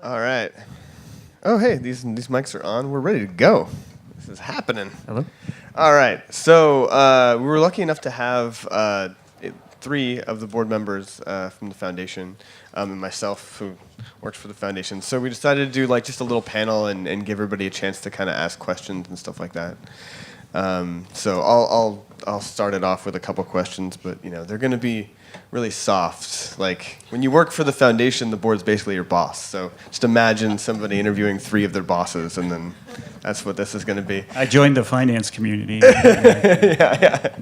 All right. Oh, hey, these mics are on. We're ready to go. This is happening. Hello. All right. So we were lucky enough to have 3 of the board members from the foundation and myself, who works for the foundation. So we decided to do like just a little panel and give everybody a chance to kind of ask questions and stuff like that. So I'll start it off with a couple questions, but they're going to be really soft. Like when you work for the foundation, the board's basically your boss. So just imagine somebody interviewing 3 of their bosses, and then that's what this is going to be. I joined the finance community. yeah.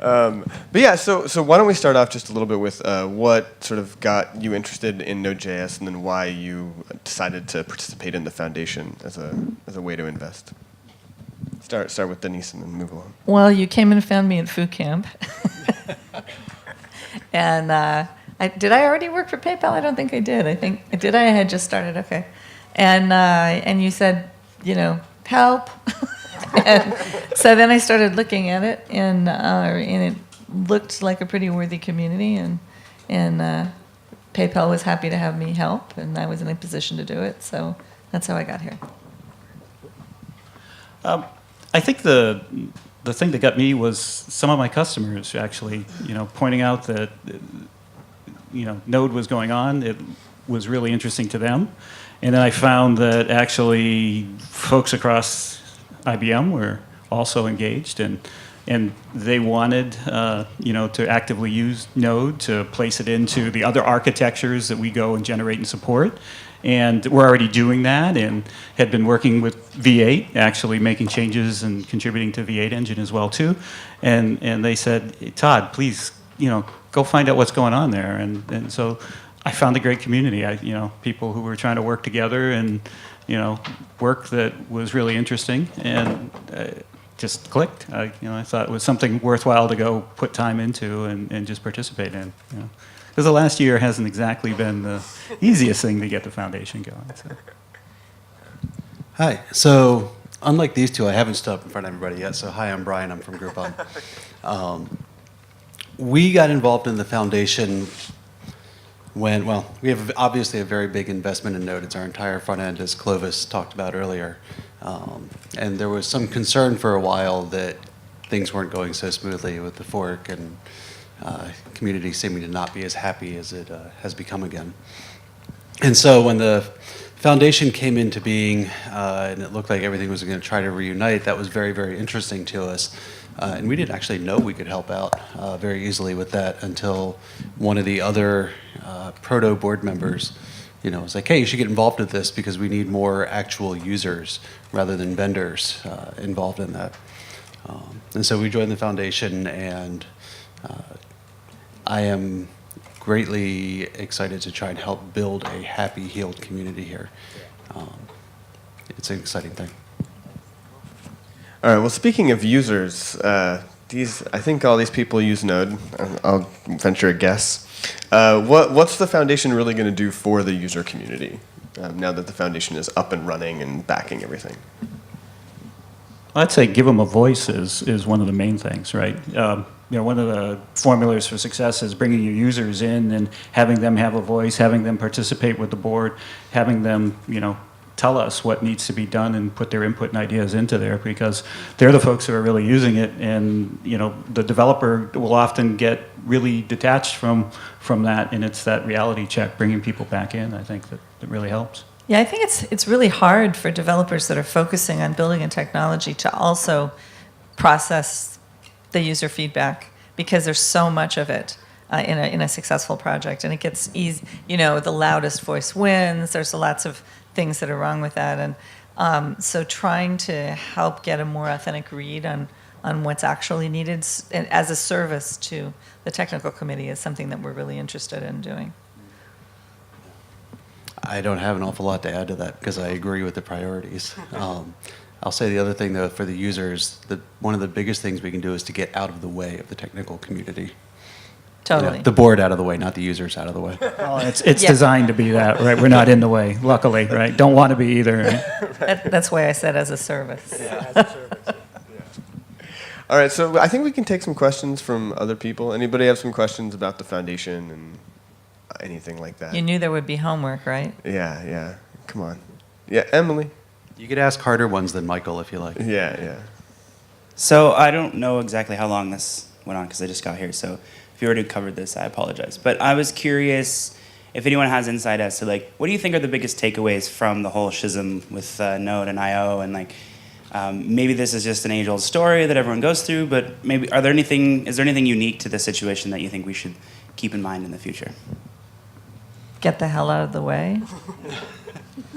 But yeah, so why don't we start off just a little bit with what sort of got you interested in Node.js, and then why you decided to participate in the foundation as a way to invest. Start with Denise and then move along. Well, you came and found me at Foo Camp. And did I already work for PayPal? I don't think I did. I had just started. Okay. And you said, help. And so then I started looking at it, and it looked like a pretty worthy community, and PayPal was happy to have me help, and I was in a position to do it. So that's how I got here. I think the thing that got me was some of my customers actually, pointing out that, Node was going on. It was really interesting to them. And then I found that actually folks across IBM were also engaged, and they wanted, to actively use Node to place it into the other architectures that we go and generate and support. And we're already doing that, and had been working with V8, actually making changes and contributing to V8 engine as well too. And they said, hey, Todd, please, go find out what's going on there. And so I found a great community. People who were trying to work together and work that was really interesting, and just clicked. I thought it was something worthwhile to go put time into and just participate in. Because the last year hasn't exactly been the easiest thing to get the foundation going. So. Hi. So unlike these two, I haven't stood up in front of everybody yet. So hi, I'm Brian. I'm from Groupon. We got involved in the foundation when, we have obviously a very big investment in Node. It's our entire front end, as Clovis talked about earlier. And there was some concern for a while that things weren't going so smoothly with the fork, and community seeming to not be as happy as it has become again. And so when the foundation came into being, and it looked like everything was going to try to reunite, that was very, very interesting to us. And we didn't actually know we could help out very easily with that until one of the other proto board members was like, hey, you should get involved with this because we need more actual users rather than vendors involved in that. And so we joined the foundation, and I am greatly excited to try and help build a happy, healed community here. It's an exciting thing. All right. Well, speaking of users, I think all these people use Node. I'll venture a guess. What's the foundation really going to do for the user community now that the foundation is up and running and backing everything? I'd say give them a voice is one of the main things, right? One of the formulas for success is bringing your users in and having them have a voice, having them participate with the board, having them, tell us what needs to be done and put their input and ideas into there, because they're the folks who are really using it. And, the developer will often get really detached from that, and it's that reality check, bringing people back in, I think that really helps. Yeah, I think it's really hard for developers that are focusing on building a technology to also process the user feedback, because there's so much of it in a successful project, and it gets easy. The loudest voice wins. There's lots of things that are wrong with that, and so trying to help get a more authentic read on what's actually needed as a service to the technical committee is something that we're really interested in doing. I don't have an awful lot to add to that because I agree with the priorities. I'll say the other thing, though, for the users, one of the biggest things we can do is to get out of the way of the technical community. Totally. The board out of the way, not the users out of the way. Well, it's designed to be that, right? We're not in the way, luckily, right? Don't want to be either. Right? That's why I said as a service. Yeah, as a service. Yeah. All right, so I think we can take some questions from other people. Anybody have some questions about the foundation? And anything like that. You knew there would be homework, right? Yeah. Come on. Yeah, Emily. You could ask harder ones than Michael if you like. Yeah. So I don't know exactly how long this went on because I just got here. So if you already covered this, I apologize. But I was curious if anyone has insight as to like, what do you think are the biggest takeaways from the whole schism with Node and IO, and like maybe this is just an age-old story that everyone goes through, but maybe is there anything unique to this situation that you think we should keep in mind in the future? Get the hell out of the way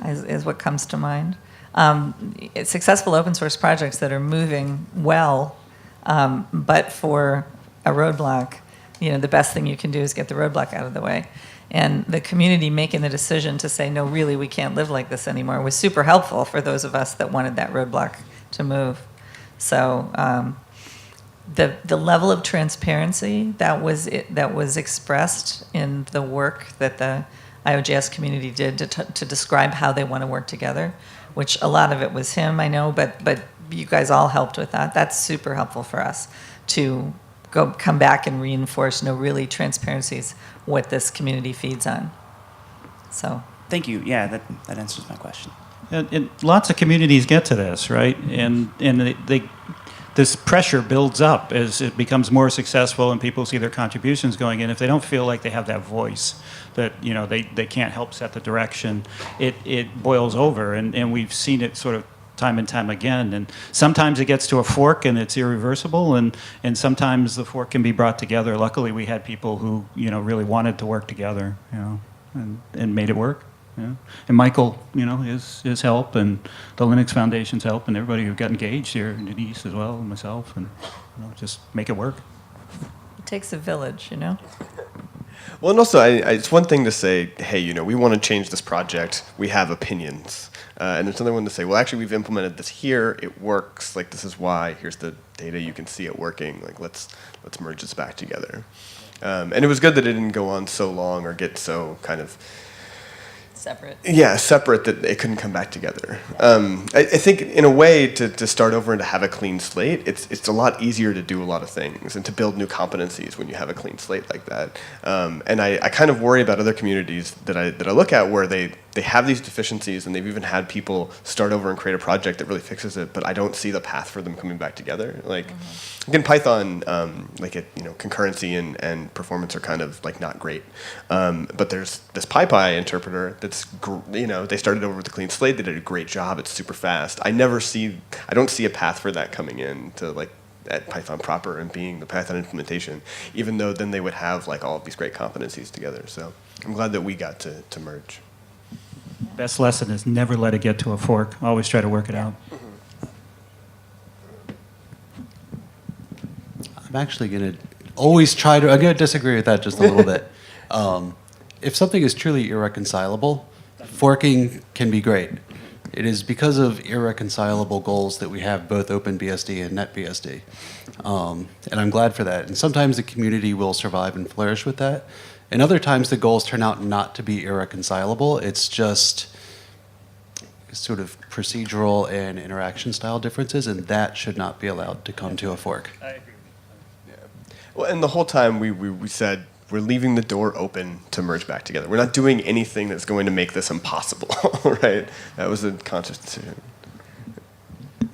is what comes to mind. Successful open source projects that are moving well, but for a roadblock, the best thing you can do is get the roadblock out of the way. And the community making the decision to say, no, really, we can't live like this anymore was super helpful for those of us that wanted that roadblock to move. So the level of transparency that was expressed in the work that the IOJS community did to describe how they want to work together, which a lot of it was him, I know, but you guys all helped with that. That's super helpful for us to come back and reinforce, really transparency is what this community feeds on. So. Thank you. Yeah, that answers my question. And lots of communities get to this, right? And this pressure builds up as it becomes more successful and people see their contributions going in. If they don't feel like they have that voice, that they can't help set the direction, it boils over. And we've seen it sort of time and time again. And sometimes it gets to a fork and it's irreversible, and sometimes the fork can be brought together. Luckily, we had people who really wanted to work together, and made it work. And Michael, his help, and the Linux Foundation's help, and everybody who got engaged here, and Denise as well, and myself, and just make it work. It takes a village, Well, and also, it's one thing to say, hey, we want to change this project. We have opinions. And it's another one to say, well, actually, we've implemented this here. It works. Like, this is why. Here's the data. You can see it working. Like, let's merge this back together. And it was good that it didn't go on so long or get so kind of separate. Yeah, separate, that it couldn't come back together. I think in a way to start over and to have a clean slate, it's a lot easier to do a lot of things and to build new competencies when you have a clean slate like that. And I kind of worry about other communities that I look at where they have these deficiencies, and they've even had people start over and create a project that really fixes it, but I don't see the path for them coming back together. Like, in Python, concurrency and performance are kind of like not great. But there's this PyPy interpreter that's, they started over with a clean slate. They did a great job. It's super fast. I don't see a path for that coming in to like at Python proper and being the Python implementation, even though then they would have like all of these great competencies together. So I'm glad that we got to merge. Best lesson is never let it get to a fork. Always try to work it out. I'm actually going to disagree with that just a little bit. If something is truly irreconcilable, forking can be great. It is because of irreconcilable goals that we have both OpenBSD and NetBSD. And I'm glad for that. And sometimes the community will survive and flourish with that. And other times the goals turn out not to be irreconcilable. It's just sort of procedural and interaction style differences, and that should not be allowed to come to a fork. I agree. Yeah. Well, and the whole time we said we're leaving the door open to merge back together. We're not doing anything that's going to make this impossible, right? That was a conscious decision.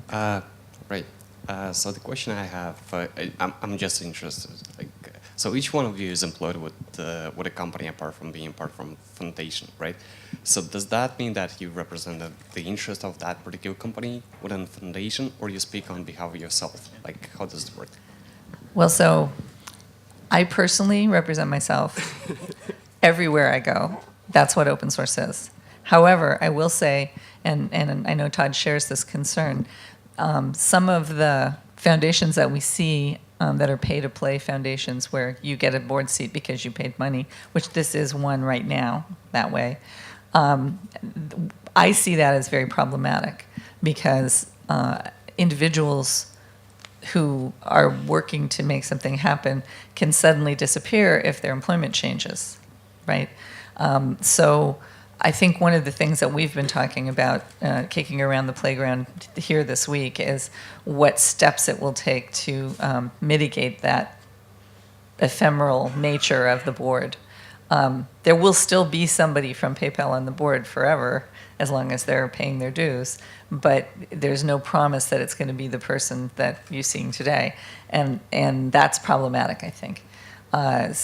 Right. So the question I have, I'm just interested. So each one of you is employed with a company apart from being part from foundation, right? So does that mean that you represent the interest of that particular company within the foundation, or you speak on behalf of yourself? Like, how does it work? Well, so I personally represent myself everywhere I go. That's what open source is. However, I will say, and I know Todd shares this concern, some of the foundations that we see that are pay-to-play foundations where you get a board seat because you paid money, which this is one right now, that way. I see that as very problematic because individuals who are working to make something happen can suddenly disappear if their employment changes, right? So I think one of the things that we've been talking about, kicking around the playground here this week, is what steps it will take to mitigate that ephemeral nature of the board. There will still be somebody from PayPal on the board forever, as long as they're paying their dues, but there's no promise that it's going to be the person that you're seeing today, and that's problematic, I think. And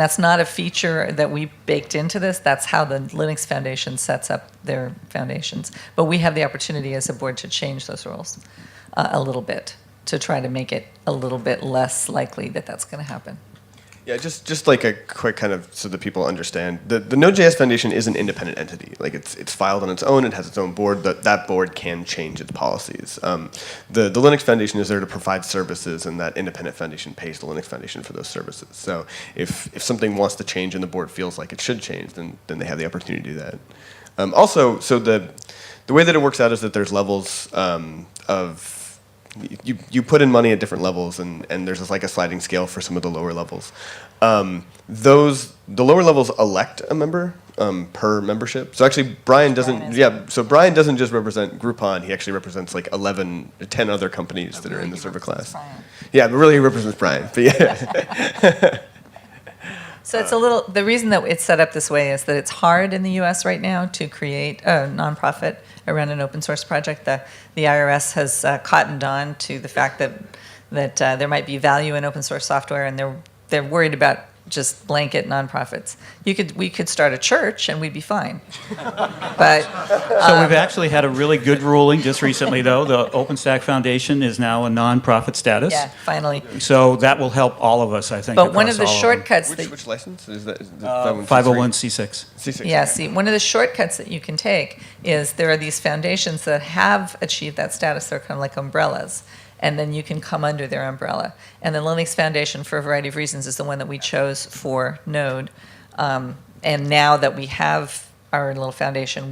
that's not a feature that we baked into this. That's how the Linux Foundation sets up their foundations. But we have the opportunity as a board to change those rules a little bit, to try to make it a little bit less likely that that's going to happen. Yeah, just like a quick kind of so that people understand. The Node.js Foundation is an independent entity. Like it's filed on its own. It has its own board. That board can change its policies. The Linux Foundation is there to provide services, and that independent foundation pays the Linux Foundation for those services. So if something wants to change and the board feels like it should change, then they have the opportunity to do that. Also, so the way that it works out is that there's levels of you put in money at different levels, and there's like a sliding scale for some of the lower levels. The lower levels elect a member per membership. So actually, Brian doesn't. Yeah, so Brian doesn't just represent Groupon. He actually represents like 10 other companies that are in the server class. Brian. Yeah, but really he represents Brian. But yeah. So it's a little, the reason that it's set up this way is that it's hard in the US right now to create a nonprofit around an open source project. The IRS has cottoned on to the fact that there might be value in open source software, and they're worried about just blanket nonprofits. We could start a church and we'd be fine. But So we've actually had a really good ruling just recently, though. The OpenStack Foundation is now a nonprofit status. yeah, finally. So that will help all of us, I think. But one of the across all them. shortcuts that Which license is that? Is 501c6. C6. yeah, see, one of the shortcuts that you can take is there are these foundations that have achieved that status. They're kind of like umbrellas, and then you can come under their umbrella. And the Linux Foundation, for a variety of reasons, is the one that we chose for Node. And now that we have our little foundation,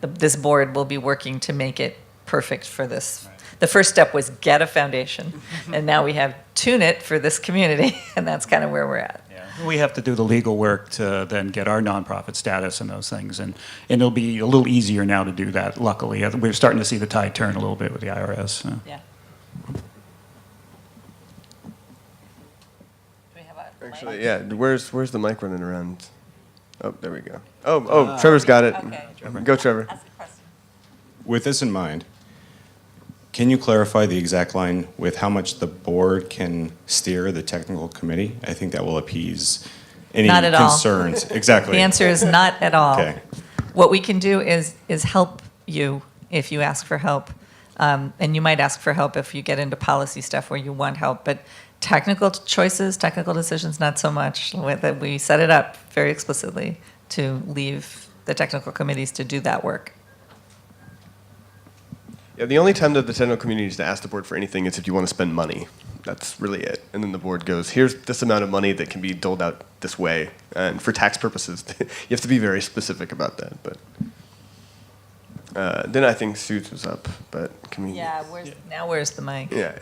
this board will be working to make it perfect for this. The first step was get a foundation, and now we have tune it for this community, and that's kind of where we're at. Yeah. We have to do the legal work to then get our nonprofit status and those things, and it'll be a little easier now to do that, luckily. We're starting to see the tide turn a little bit with the IRS. So. Yeah. Do we have a mic? Actually, yeah. Where's the mic running around? Oh, there we go. Oh, Trevor's got it. Okay. Go, Trevor. Ask a question. With this in mind, can you clarify the exact line with how much the board can steer the technical committee? I think that will appease any Not at all. concerns. Exactly. The answer is not at all. Okay. What we can do is help you if you ask for help. And you might ask for help if you get into policy stuff where you want help. But technical choices, technical decisions, not so much. We set it up very explicitly to leave the technical committees to do that work. Yeah, the only time that the technical community needs to ask the board for anything is if you want to spend money. That's really it. And then the board goes, here's this amount of money that can be doled out this way. And for tax purposes, you have to be very specific about that. But then I think Suits was up. But can we? Yeah, now where's the mic? Yeah.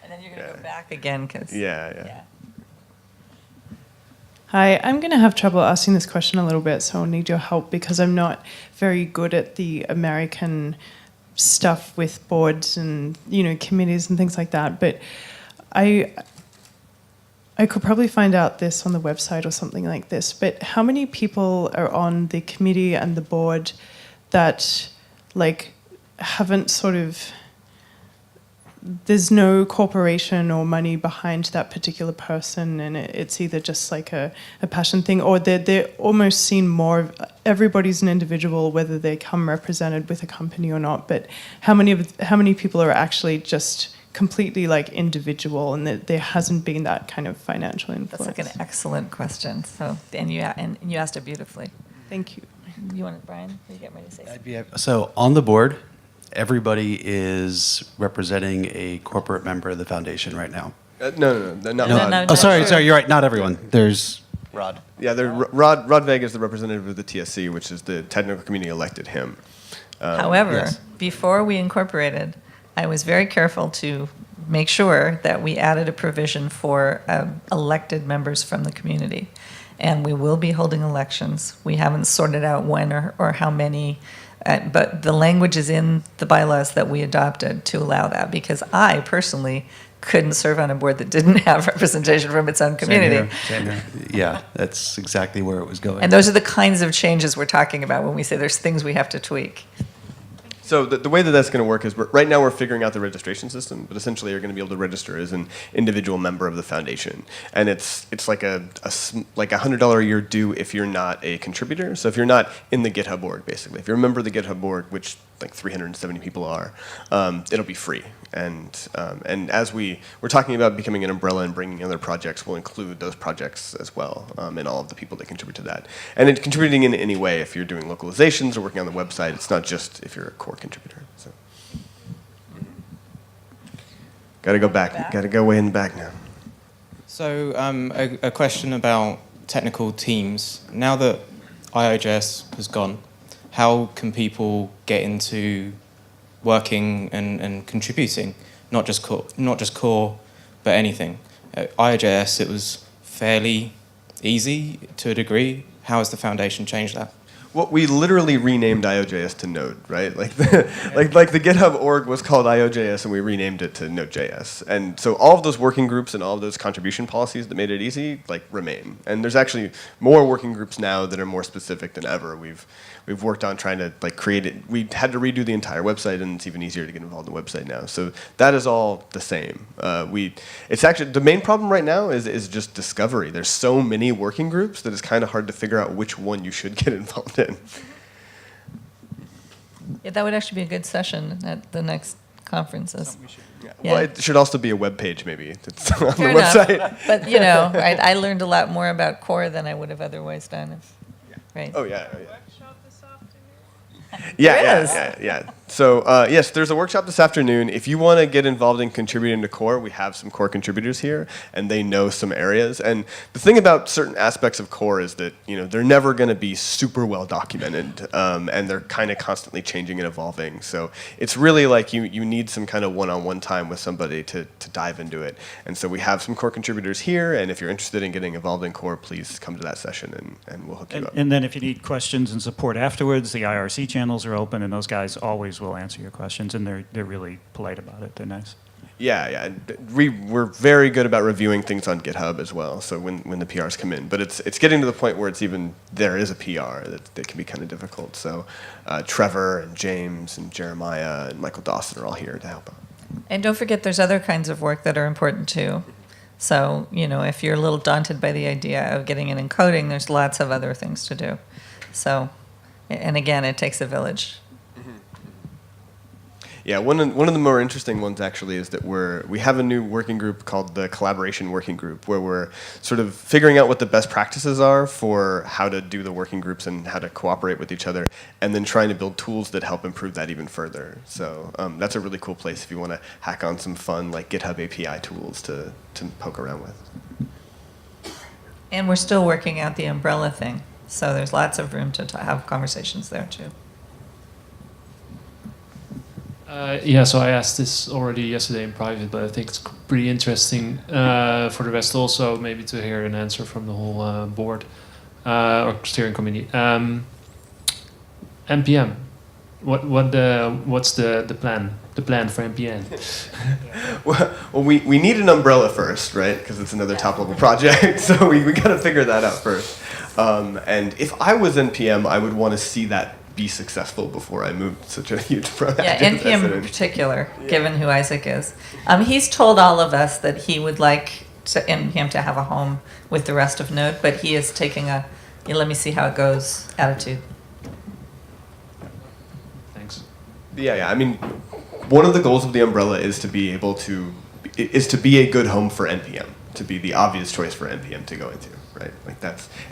And then you're going to go back again because. Yeah. Hi, I'm going to have trouble asking this question a little bit, so I'll need your help because I'm not very good at the American stuff with boards and committees and things like that. But I could probably find out this on the website or something like this. But how many people are on the committee and the board that haven't sort of? There's no corporation or money behind that particular person, and it's either just like a passion thing, or they're almost seen more of everybody's an individual, whether they come represented with a company or not. But how many people are actually just completely individual, and that there hasn't been that kind of financial influence? That's an excellent question. So, and you asked it beautifully. Thank you. You want it, Brian? You get ready to say something. So on the board, everybody is representing a corporate member of the foundation right now. No, not No, Rod. no, Oh, sorry, sure. you're right. Not everyone. There's Rod. Yeah, Rod Vega is the representative of the TSC, which is the technical community elected him. However, yes. before we incorporated, I was very careful to make sure that we added a provision for elected members from the community. And we will be holding elections. We haven't sorted out when or how many, but the language is in the bylaws that we adopted to allow that, because I personally couldn't serve on a board that didn't have representation from its own community. Same here. Yeah, that's exactly where it was going. And those are the kinds of changes we're talking about when we say there's things we have to tweak. So the way that that's going to work is right now we're figuring out the registration system, but essentially you're going to be able to register as an individual member of the foundation, and it's like like $100 a year due if you're not a contributor. So if you're not in the GitHub org, basically, if you're a member of the GitHub org, which like 370 people are, it'll be free. And as we're talking about becoming an umbrella and bringing other projects, we'll include those projects as well, and all of the people that contribute to that. And in contributing in any way, if you're doing localizations or working on the website, it's not just if you're a core contributor. So, got to go back. Got to go way in the back now. So a question about technical teams. Now that IOJS has gone, how can people get into working and contributing, not just core, but anything? At IOJS, it was fairly easy to a degree. How has the foundation changed that? Well, we literally renamed IOJS to Node, right? Like the GitHub org was called IOJS, and we renamed it to Node.js. And so all of those working groups and all of those contribution policies that made it easy, remain. And there's actually more working groups now that are more specific than ever. We've worked on trying to create it. We had to redo the entire website, and it's even easier to get involved in the website now. So that is all the same. It's actually the main problem right now is just discovery. There's so many working groups that it's kind of hard to figure out which one you should get involved in. Yeah, that would actually be a good session at the next conferences. Yeah. Well, it should also be a web page, maybe. It's on Fair the enough. website. But, I learned a lot more about core than I would have otherwise done. Right. Oh, yeah. There Yeah, is. yeah. So, yes, there's a workshop this afternoon. If you want to get involved in contributing to core, we have some core contributors here, and they know some areas. And the thing about certain aspects of core is that, they're never going to be super well documented, and they're kind of constantly changing and evolving. So it's really like you need some kind of one-on-one time with somebody to dive into it. And so we have some core contributors here, and if you're interested in getting involved in core, please come to that session, and we'll hook you up. And then if you need questions and support afterwards, the IRC channels are open, and those guys always will answer your questions, and they're really polite about it. They're nice. Yeah. We're very good about reviewing things on GitHub as well. So when the PRs come in, but it's getting to the point where there is a PR that can be kind of difficult. So Trevor and James and Jeremiah and Michael Dawson are all here to help out. And don't forget, there's other kinds of work that are important too. So if you're a little daunted by the idea of getting in encoding, there's lots of other things to do. So, and again, it takes a village. Yeah, one of the more interesting ones actually is that we have a new working group called the Collaboration Working Group, where we're sort of figuring out what the best practices are for how to do the working groups and how to cooperate with each other, and then trying to build tools that help improve that even further. So that's a really cool place if you want to hack on some fun GitHub API tools to poke around with. And we're still working out the umbrella thing. So there's lots of room to have conversations there too. So I asked this already yesterday in private, but I think it's pretty interesting for the rest also, maybe to hear an answer from the whole board or steering committee. NPM, what's the plan? The plan for NPM? Well, we need an umbrella first, right? Because it's another top-level project, so we got to figure that out first. And if I was NPM, I would want to see that be successful before I moved such a huge project. Yeah, NPM in particular, given who Isaac is. He's told all of us that he would like NPM to have a home with the rest of Node, but he is taking a let me see how it goes attitude. Thanks. Yeah. I mean, one of the goals of the umbrella is to be a good home for NPM, to be the obvious choice for NPM to go into, right?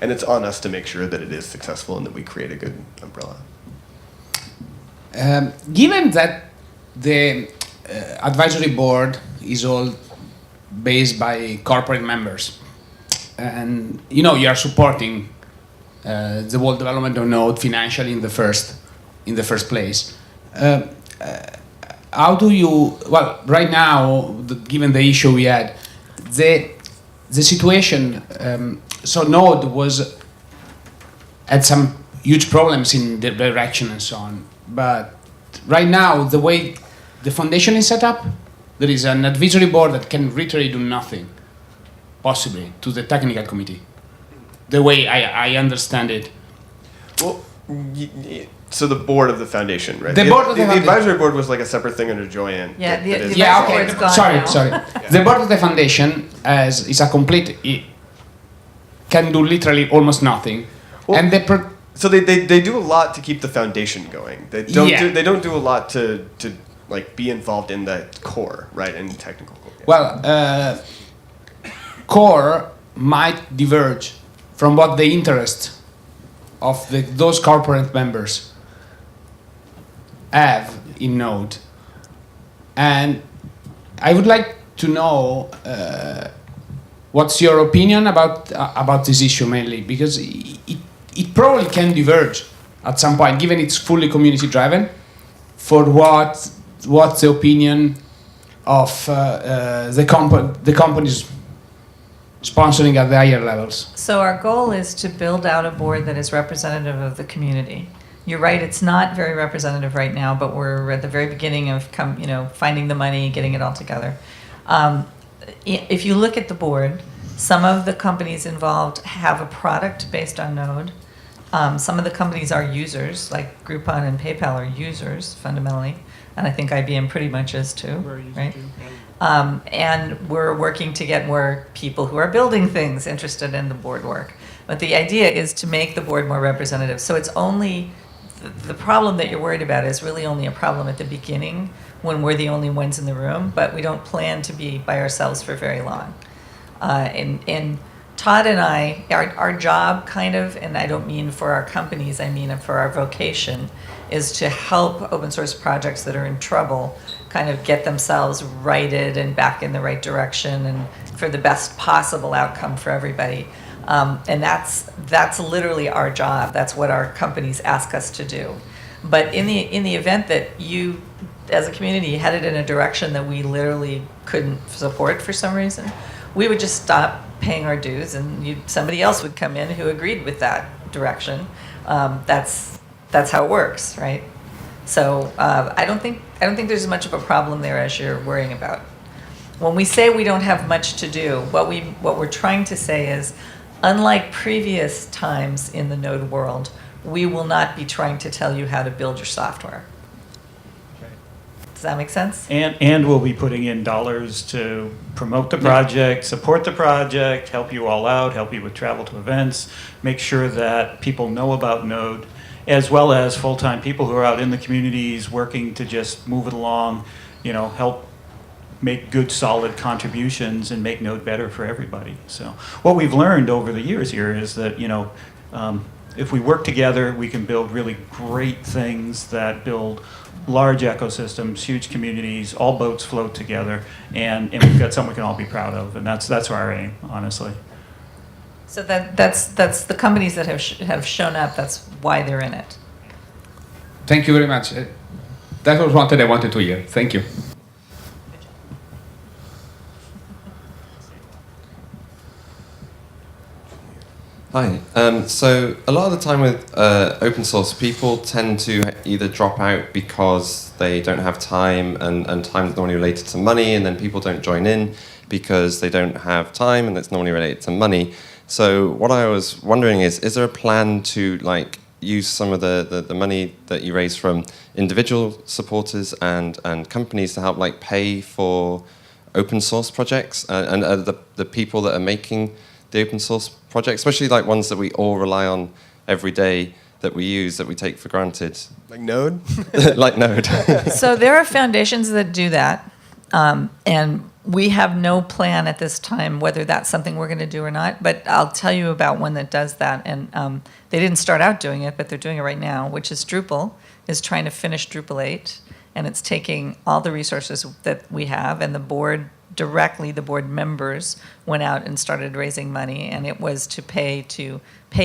And it's on us to make sure that it is successful and that we create a good umbrella. Given that the advisory board is all based by corporate members, and you are supporting the whole development of Node financially in the first place, how do you? Well, right now, given the issue we had, the situation. So Node had some huge problems in the direction and so on. But right now, the way the foundation is set up, there is an advisory board that can literally do nothing, possibly, to the technical committee. The way I understand it. Well, so the board of the foundation, right? The board of the the foundation. advisory board was like a separate thing under Joanne. Yeah, that the- is- the Yeah, advisory okay. board's gone Sorry, now. sorry. The board of the foundation is a complete. It can do literally almost nothing, Well, and So they do a lot to keep the foundation going. They don't do a lot to like be involved in the core, right? In technical. well, core might diverge from what the interest of those corporate members have in Node, and I would like to know what's your opinion about this issue mainly, because it probably can diverge at some point, given it's fully community driven. For what's the opinion of the companies sponsoring at the higher levels? So our goal is to build out a board that is representative of the community. You're right, it's not very representative right now, but we're at the very beginning of finding the money, getting it all together. If you look at the board, some of the companies involved have a product based on Node. Some of the companies are users, like Groupon and PayPal are users fundamentally, and I think IBM pretty much is too, right? And we're working to get more people who are building things interested in the board work. But the idea is to make the board more representative. So it's only, the problem that you're worried about is really only a problem at the beginning when we're the only ones in the room, but we don't plan to be by ourselves for very long. And Todd and I, our job kind of, and I don't mean for our companies, I mean for our vocation, is to help open source projects that are in trouble kind of get themselves righted and back in the right direction and for the best possible outcome for everybody. And that's literally our job. That's what our companies ask us to do. But in the event that you, as a community, headed in a direction that we literally couldn't support for some reason, we would just stop paying our dues, and somebody else would come in who agreed with that direction. That's how it works, right? So I don't think there's much of a problem there as you're worrying about. When we say we don't have much to do, what we're trying to say is, unlike previous times in the Node world, we will not be trying to tell you how to build your software. Does that make sense? And we'll be putting in dollars to promote the project, support the project, help you all out, help you with travel to events, make sure that people know about Node, as well as full-time people who are out in the communities working to just move it along, help make good, solid contributions and make Node better for everybody. So what we've learned over the years here is that, if we work together, we can build really great things that build large ecosystems, huge communities, all boats float together, and we've got something we can all be proud of, and that's our aim, honestly. So that's the companies that have shown up. That's why they're in it. Thank you very much. That was one thing I wanted to hear. Thank you. Hi. So a lot of the time with open source, people tend to either drop out because they don't have time, and time is normally related to money, and then people don't join in because they don't have time, and it's normally related to money. So what I was wondering is there a plan to use some of the money that you raise from individual supporters and companies to help pay for open source projects and the people that are making the open source projects, especially ones that we all rely on every day, that we use, that we take for granted? Like Node? Like Node. So there are foundations that do that, and we have no plan at this time whether that's something we're going to do or not, but I'll tell you about one that does that, and they didn't start out doing it, but they're doing it right now, which is Drupal is trying to finish Drupal 8, and it's taking all the resources that we have, and the board members went out and started raising money, and it was to pay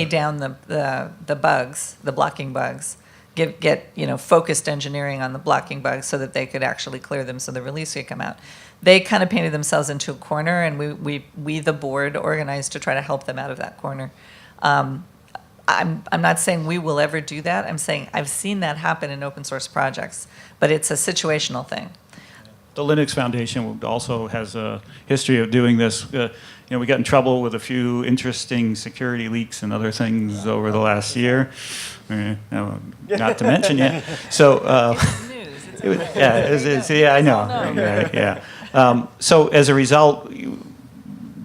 down the bugs, the blocking bugs, get focused engineering on the blocking bugs so that they could actually clear them so the release could come out. They kind of painted themselves into a corner, and we the board organized to try to help them out of that corner. I'm not saying we will ever do that. I'm saying I've seen that happen in open source projects, but it's a situational thing. The Linux Foundation also has a history of doing this. We got in trouble with a few interesting security leaks and other things over the last year. Not to mention yet. So, I know. Right, yeah. So as a result,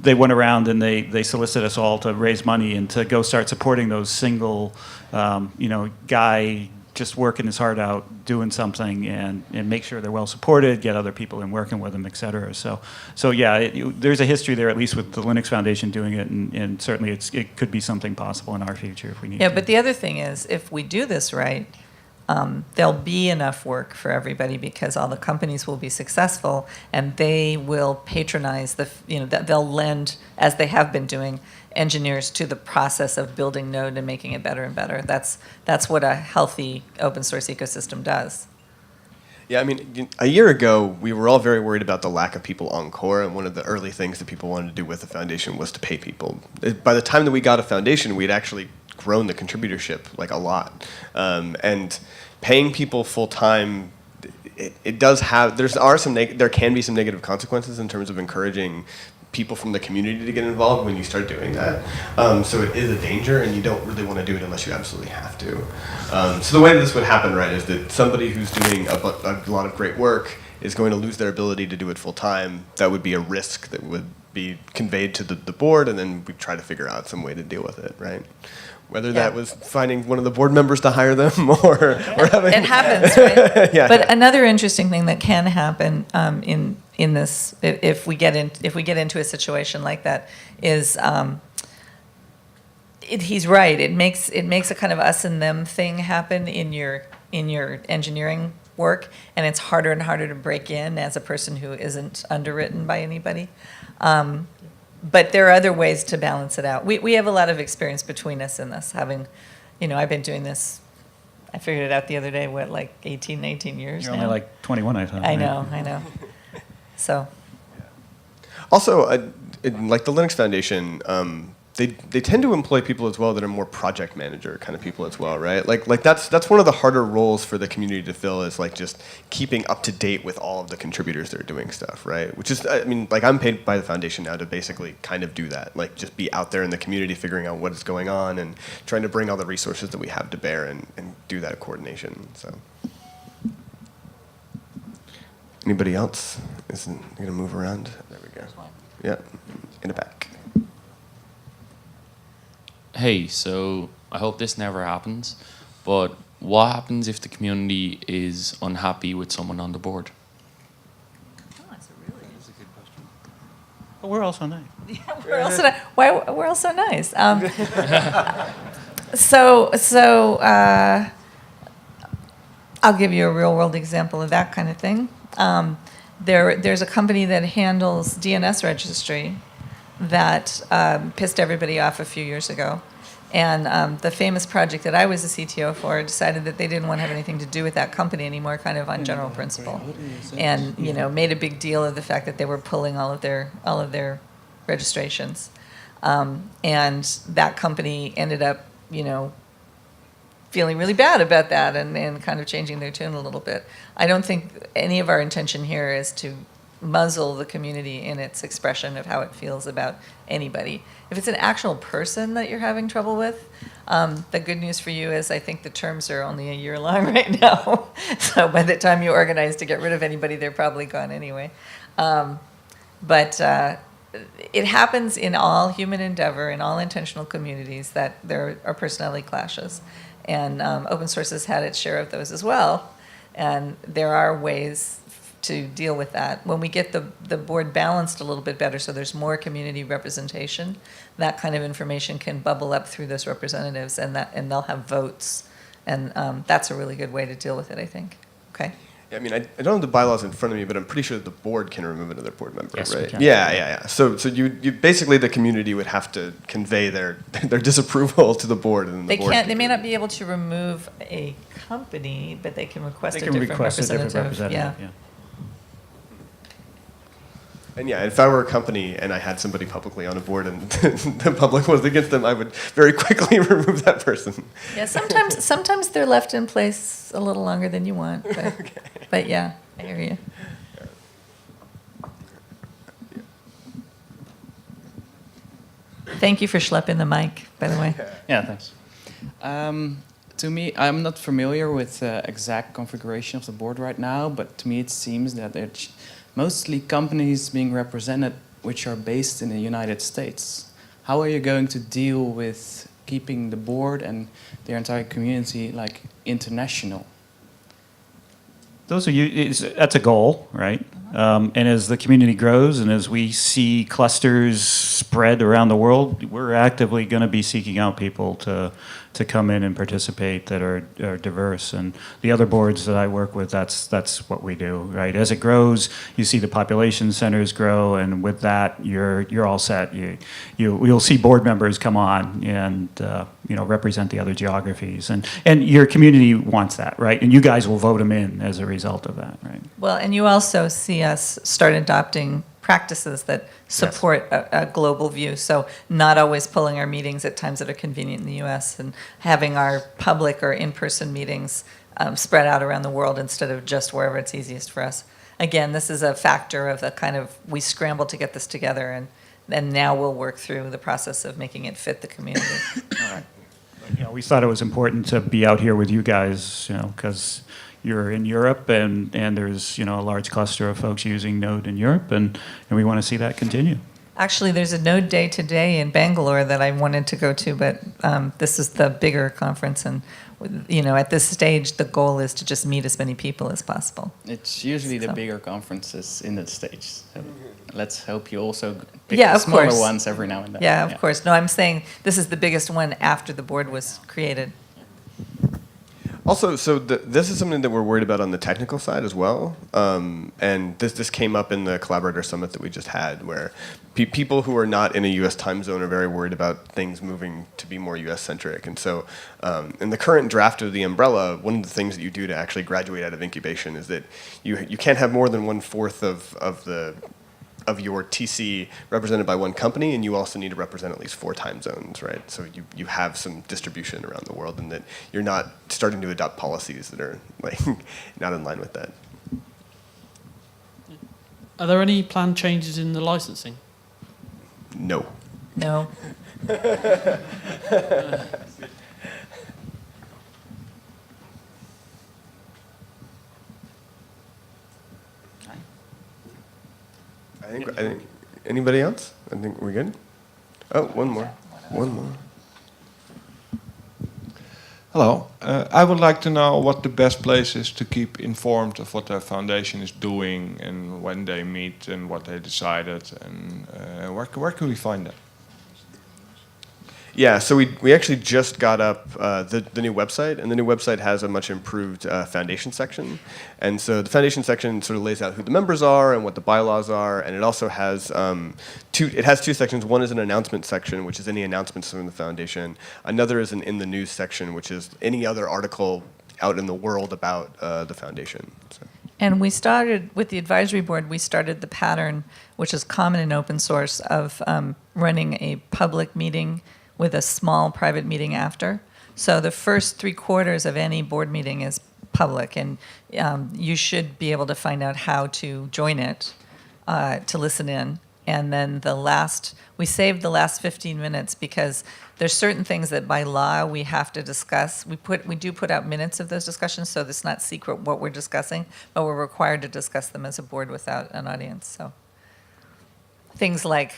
they went around and they solicited us all to raise money and to go start supporting those single, guy just working his heart out, doing something, and make sure they're well supported, get other people in working with them, et cetera. So there's a history there, at least with the Linux Foundation doing it, and certainly it could be something possible in our future if we need to. Yeah, but the other thing is, if we do this right, there'll be enough work for everybody because all the companies will be successful and they will patronize they'll lend, as they have been doing, engineers to the process of building Node and making it better and better. That's what a healthy open source ecosystem does. Yeah, I mean, a year ago, we were all very worried about the lack of people on core, and one of the early things that people wanted to do with the foundation was to pay people. By the time that we got a foundation, we'd actually grown the contributorship like a lot. And paying people full time, it does have, there can be some negative consequences in terms of encouraging people from the community to get involved when you start doing that. So it is a danger, and you don't really want to do it unless you absolutely have to. So the way this would happen, right, is that somebody who's doing a lot of great work is going to lose their ability to do it full time. That would be a risk that would be conveyed to the board, and then we try to figure out some way to deal with it, right? Whether that was finding one of the board members to hire them or having... It happens, right? Yeah. But another interesting thing that can happen in this, if we get into a situation like that, is he's right. It makes a kind of us and them thing happen in your engineering work, and it's harder and harder to break in as a person who isn't underwritten by anybody. But there are other ways to balance it out. We have a lot of experience between us in this, having, I've been doing this, I figured it out the other day, like 18, 19 years You're now? only like 21, I thought. I know. So. Also, like the Linux Foundation, they tend to employ people as well that are more project manager kind of people as well, right? Like that's one of the harder roles for the community to fill, is like just keeping up to date with all of the contributors that are doing stuff, right? Which is, I mean, like I'm paid by the foundation now to basically kind of do that, like just be out there in the community figuring out what is going on and trying to bring all the resources that we have to bear and do that coordination. So, anybody else? Isn't going to move around? There we go. Yeah, in the back. Hey, so I hope this never happens, but what happens if the community is unhappy with someone on the board? Oh, that's a good question. But we're also nice. Yeah, we're also nice. Why we're also nice? So I'll give you a real world example of that kind of thing. There's a company that handles DNS registry that pissed everybody off a few years ago. And the famous project that I was the CTO for decided that they didn't want to have anything to do with that company anymore, kind of on general principle. And made a big deal of the fact that they were pulling all of their registrations. And that company ended up, feeling really bad about that and kind of changing their tune a little bit. I don't think any of our intention here is to muzzle the community in its expression of how it feels about anybody. If it's an actual person that you're having trouble with, the good news for you is I think the terms are only a year long right now. So by the time you organize to get rid of anybody, they're probably gone anyway. But it happens in all human endeavor, in all intentional communities, that there are personality clashes. And open source has had its share of those as well. And there are ways to deal with that. When we get the board balanced a little bit better, so there's more community representation, that kind of information can bubble up through those representatives, and they'll have votes. And that's a really good way to deal with it, I think. Okay? Yeah, I mean, I don't have the bylaws in front of me, but I'm pretty sure that the board can remove another board member, Yes, right? we can. Yeah. So you basically, the community would have to convey their disapproval to the board, and then the board They may not be able to remove a company, but they can request They a can different request a different representative. representative, yeah. And yeah, if I were a company and I had somebody publicly on a board and the public was against them, I would very quickly remove that person. Yeah, sometimes they're left in place a little longer than you want. But, but yeah, I hear you. Thank you for schlepping the mic, by the way. Yeah, thanks. To me, I'm not familiar with the exact configuration of the board right now, but to me it seems that it's mostly companies being represented which are based in the United States. How are you going to deal with keeping the board and their entire community like international? That's a goal, right? And as the community grows and as we see clusters spread around the world, we're actively going to be seeking out people to come in and participate that are diverse. And the other boards that I work with, that's what we do, right? As it grows, you see the population centers grow, and with that, you're all set. You'll see board members come on and represent the other geographies, and your community wants that, right? And you guys will vote them in as a result of that, right? Well, and you also see us start adopting practices that support a global view. So not always pulling our meetings at times that are convenient in the US and having our public or in-person meetings spread out around the world instead of just wherever it's easiest for us. Again, this is a factor of the kind of, we scrambled to get this together, and now we'll work through the process of making it fit the community. All right. We thought it was important to be out here with you guys, because you're in Europe, and there's a large cluster of folks using Node in Europe, and we want to see that continue. Actually, there's a Node Day today in Bangalore that I wanted to go to, but this is the bigger conference, and at this stage, the goal is to just meet as many people as possible. It's usually the bigger conferences in the States. So let's hope you also pick the the smaller course. ones every now and then. Yeah, of course. No, I'm saying this is the biggest one after the board was created. Also, so this is something that we're worried about on the technical side as well. And this came up in the Collaborator Summit that we just had, where people who are not in a U.S. time zone are very worried about things moving to be more U.S.-centric. And so in the current draft of the umbrella, one of the things that you do to actually graduate out of incubation is that you can't have more than 1/4 of your TC represented by one company, and you also need to represent at least 4 time zones, right? So you have some distribution around the world, and that you're not starting to adopt policies that are not in line with that. Are there any planned changes in the licensing? No. No. I think anybody else? I think we're good. Oh, one more. Hello. I would like to know what the best place is to keep informed of what the foundation is doing and when they meet and what they decided, and where can we find that? Yeah, so we actually just got up the new website, and the new website has a much improved foundation section. And so the foundation section sort of lays out who the members are and what the bylaws are, and it also has two sections. One is an announcement section, which is any announcements from the foundation. Another is an in the news section, which is any other article out in the world about the foundation. So. And we started, with the advisory board, we started the pattern, which is common in open source, of running a public meeting with a small private meeting after. So the first 3/4 of any board meeting is public, and you should be able to find out how to join it, to listen in. And then we saved the last 15 minutes because there's certain things that by law we have to discuss. We do put out minutes of those discussions, so it's not secret what we're discussing, but we're required to discuss them as a board without an audience. So things like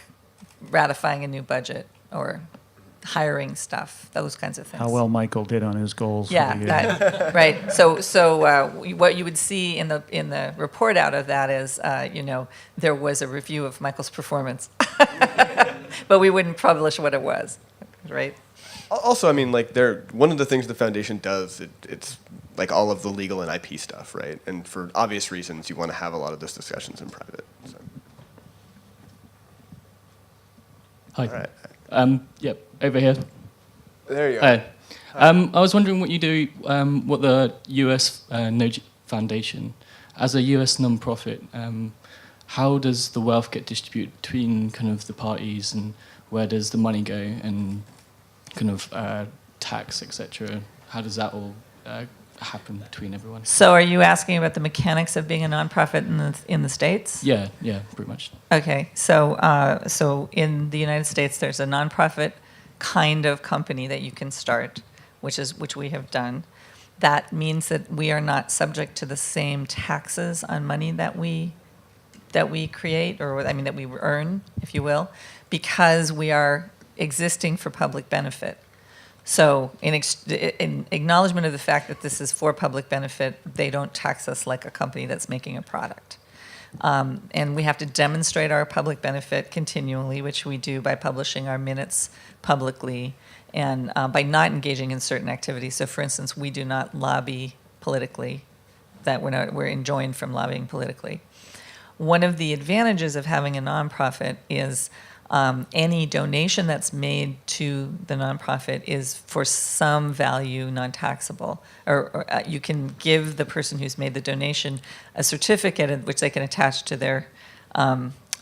ratifying a new budget or hiring stuff, those kinds of things. How well Michael did on his goals. Yeah, right. So what you would see in the report out of that is, there was a review of Michael's performance, but we wouldn't publish what it was, right? Also, one of the things the foundation does, it's like all of the legal and IP stuff, right? And for obvious reasons, you want to have a lot of those discussions in private. So. Hi. All right. Yep, over here. There you are. I was wondering what you do, what the US Node Foundation, as a US non-profit, how does the wealth get distributed between kind of the parties, and where does the money go, and kind of tax, etc.? How does that all happen between everyone? So are you asking about the mechanics of being a nonprofit in the States? Yeah, pretty much. Okay, so in the United States, there's a nonprofit kind of company that you can start, which we have done. That means that we are not subject to the same taxes on money that we create, or I mean that we earn, if you will, because we are existing for public benefit. So in acknowledgement of the fact that this is for public benefit, they don't tax us like a company that's making a product. And we have to demonstrate our public benefit continually, which we do by publishing our minutes publicly and by not engaging in certain activities. So for instance, we do not lobby politically, that we're enjoined from lobbying politically. One of the advantages of having a nonprofit is any donation that's made to the nonprofit is for some value non-taxable, or you can give the person who's made the donation a certificate which they can attach to their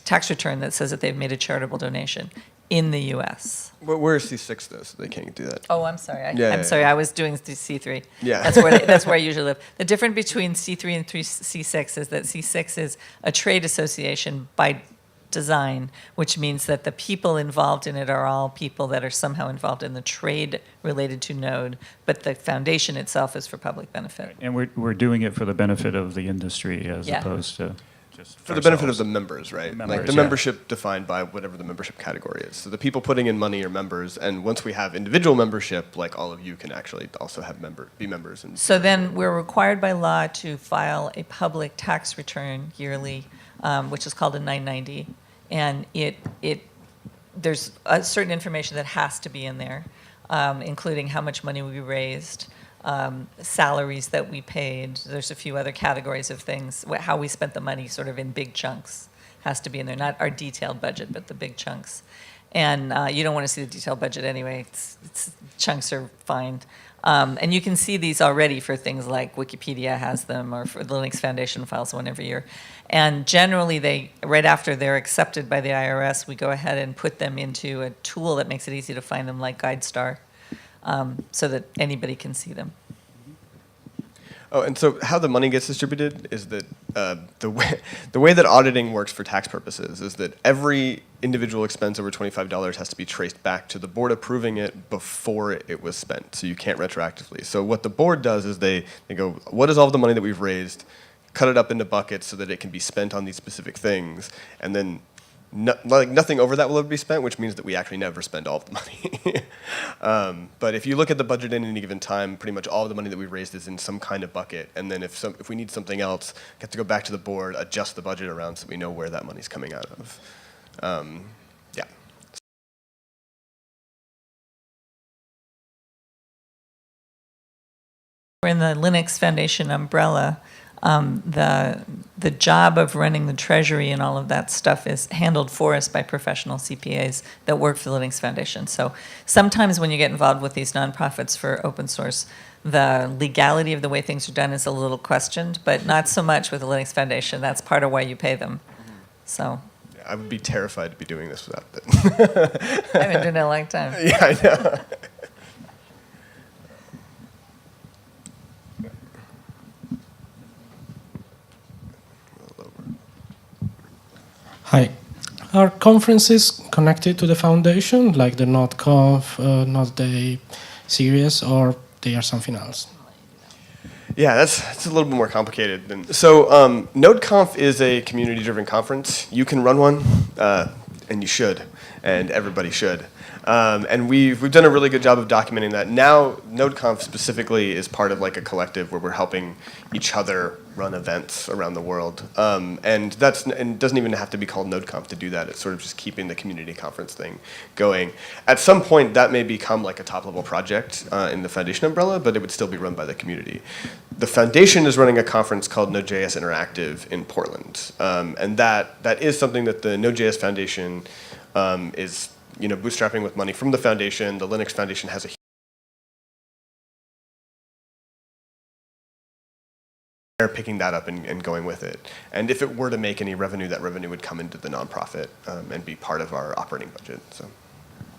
tax return that says that they've made a charitable donation in the U.S. But where is C6 though, so they can't do that? Oh, I'm sorry. I'm sorry. I was doing C3. Yeah. That's where I usually live. The difference between C3 and C6 is that C6 is a trade association by design, which means that the people involved in it are all people that are somehow involved in the trade related to Node, but the foundation itself is for public benefit. And we're doing it for the benefit of the industry as opposed to just for the benefit of the members, right? Members, like the membership defined by whatever the membership category is. So the people putting in money are members, and once we have individual membership, like all of you can actually also have be members. And so then we're required by law to file a public tax return yearly, which is called a 990. And there's a certain information that has to be in there, including how much money we raised, salaries that we paid. There's a few other categories of things. How we spent the money sort of in big chunks has to be in there. Not our detailed budget, but the big chunks. And you don't want to see the detailed budget anyway. Chunks are fine. And you can see these already for things like Wikipedia has them, or for the Linux Foundation files one every year. And generally, right after they're accepted by the IRS, we go ahead and put them into a tool that makes it easy to find them, like GuideStar, so that anybody can see them. Oh, and so how the money gets distributed is that the way that auditing works for tax purposes is that every individual expense over $25 has to be traced back to the board approving it before it was spent. So you can't retroactively. So what the board does is they go, what is all of the money that we've raised? Cut it up into buckets so that it can be spent on these specific things, and then nothing over that will ever be spent, which means that we actually never spend all of the money. But if you look at the budget in any given time, pretty much all of the money that we raised is in some kind of bucket, and then if we need something else, we have to go back to the board, adjust the budget around so we know where that money's coming out of. Yeah. We're in the Linux Foundation umbrella. The job of running the treasury and all of that stuff is handled for us by professional CPAs that work for the Linux Foundation. So sometimes when you get involved with these nonprofits for open source, the legality of the way things are done is a little questioned, but not so much with the Linux Foundation. That's part of why you pay them. So I would be terrified to be doing this without that. I've been doing it a long time. Yeah, I know. Hi. Are conferences connected to the foundation, like the NodeConf, Node Day series, or they are something else? Yeah, that's a little bit more complicated. So NodeConf is a community-driven conference. You can run one, and you should, and everybody should. And we've done a really good job of documenting that. Now, NodeConf specifically is part of like a collective where we're helping each other run events around the world. And it doesn't even have to be called NodeConf to do that. It's sort of just keeping the community conference thing going. At some point, that may become like a top-level project in the Foundation umbrella, but it would still be run by the community. The Foundation is running a conference called Node.js Interactive in Portland. And that is something that the Node.js Foundation is bootstrapping with money from the Foundation. The Linux Foundation has a they're picking that up and going with it. And if it were to make any revenue, that revenue would come into the nonprofit and be part of our operating budget. So.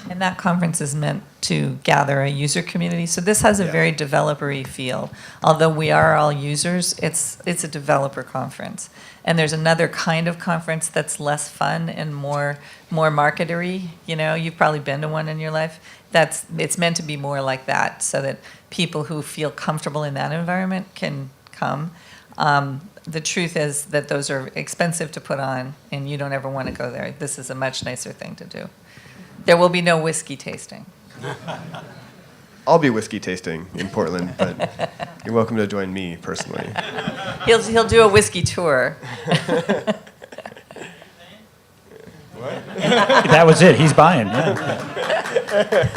And that conference is meant to gather a user community. So this has a very developer-y feel. Although we are all users, it's a developer conference. And there's another kind of conference that's less fun and more marketery. You know, you've probably been to one in your life. It's meant to be more like that, so that people who feel comfortable in that environment can come. The truth is that those are expensive to put on, and you don't ever want to go there. This is a much nicer thing to do. There will be no whiskey tasting. I'll be whiskey tasting in Portland, but you're welcome to join me personally. He'll do a whiskey tour. That was it. He's buying. Yeah.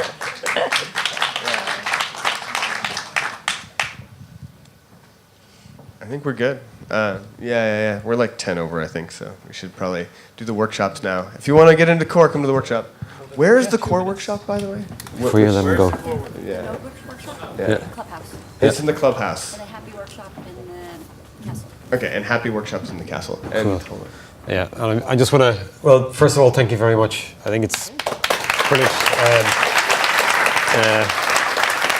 I think we're good. Yeah. We're like 10 over, I think, so we should probably do the workshops now. If you want to get into core, come to the workshop. Where is the core workshop, by the way? Free of them to go. Yeah. Yeah. Clubhouse. It's in the clubhouse. And a happy workshop in the castle. Okay, and happy workshops in the castle. And Cool. Yeah, and I just want to, well, first of all, thank you very much. I think it's brilliant.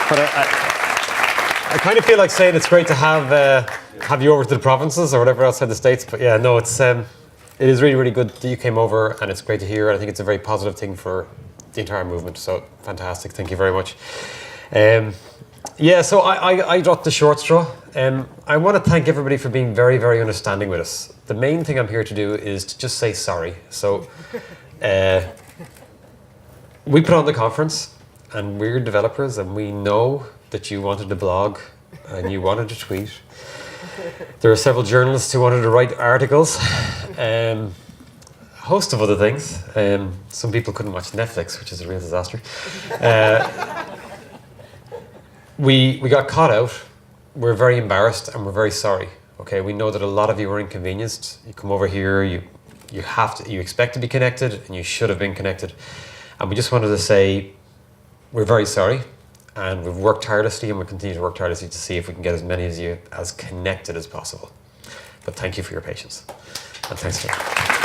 But I kind of feel like saying it's great to have you over to the provinces or whatever outside the States. But yeah, no, it is really, really good that you came over, and it's great to hear. I think it's a very positive thing for the entire movement. So fantastic. Thank you very much. Yeah, so I dropped the short straw. I want to thank everybody for being very, very understanding with us. The main thing I'm here to do is to just say sorry. So we put on the conference, and we're developers, and we know that you wanted to blog and you wanted to tweet. There are several journalists who wanted to write articles, a host of other things. Some people couldn't watch Netflix, which is a real disaster. We got caught out. We're very embarrassed and we're very sorry. Okay, we know that a lot of you were inconvenienced. You come over here, you expect to be connected, and you should have been connected. And we just wanted to say we're very sorry, and we've worked tirelessly, and we'll continue to work tirelessly to see if we can get as many of you as connected as possible. But thank you for your patience, and thanks for